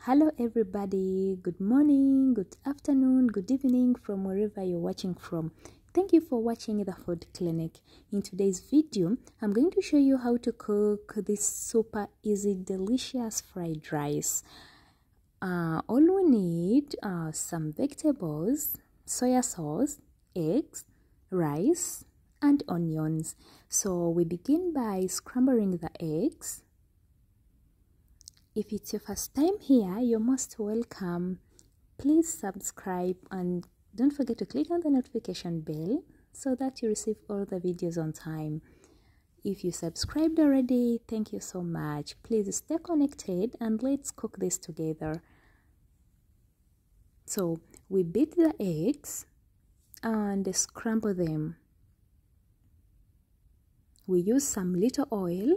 Hello everybody, good morning, good afternoon, good evening from wherever you're watching from. Thank you for watching the Food Clinic. In today's video, I'm going to show you how to cook this super easy, delicious fried rice. All we need are some vegetables, soya sauce, eggs, rice, and onions. So we begin by scrambling the eggs. If it's your first time here, you're most welcome. Please subscribe and don't forget to click on the notification bell so that you receive all the videos on time. If you subscribed already, thank you so much. Please stay connected and let's cook this together. So we beat the eggs and scramble them. We use some little oil.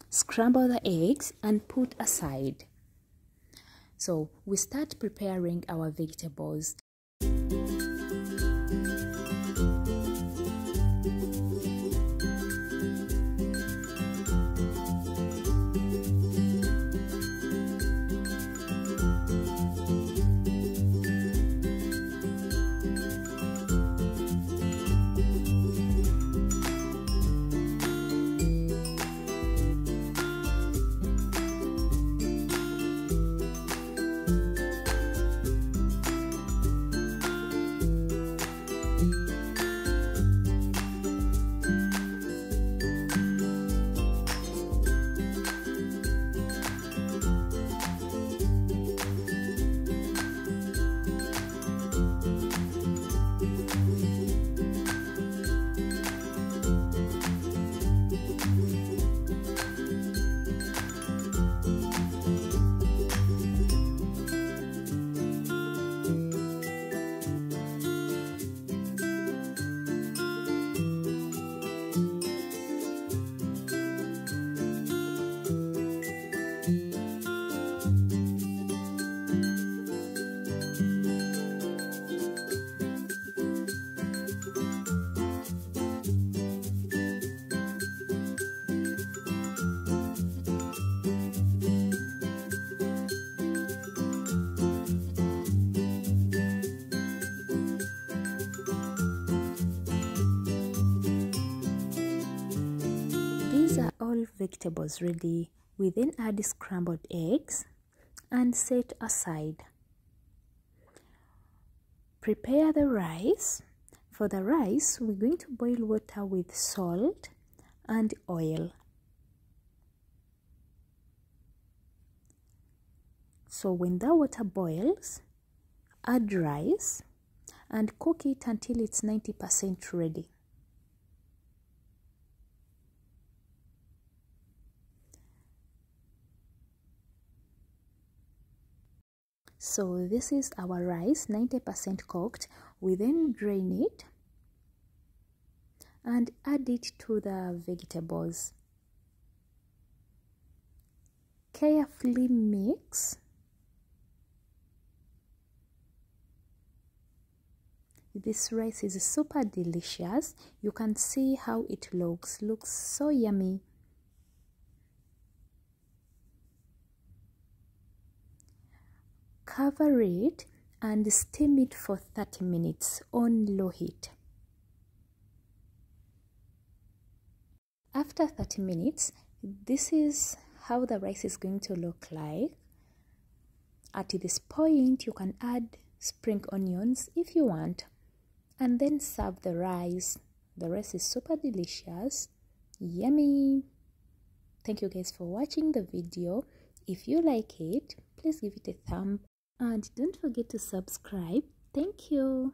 Scramble the eggs and put aside. So we start preparing our vegetables. These are all vegetables ready. We then add scrambled eggs and set aside. Prepare the rice. For the rice, we're going to boil water with salt and oil. So when the water boils, add rice and cook it until it's 90% ready. So this is our rice, 90% cooked. We then drain it and add it to the vegetables. Carefully mix. This rice is super delicious. You can see how it looks so yummy. Cover it and steam it for 30 minutes on low heat. After 30 minutes, this is how the rice is going to look like. At this point, you can add spring onions if you want, and then serve the rice. The rice is super delicious, yummy. Thank you guys for watching the video. If you like it, please give it a thumb. And don't forget to subscribe. Thank you.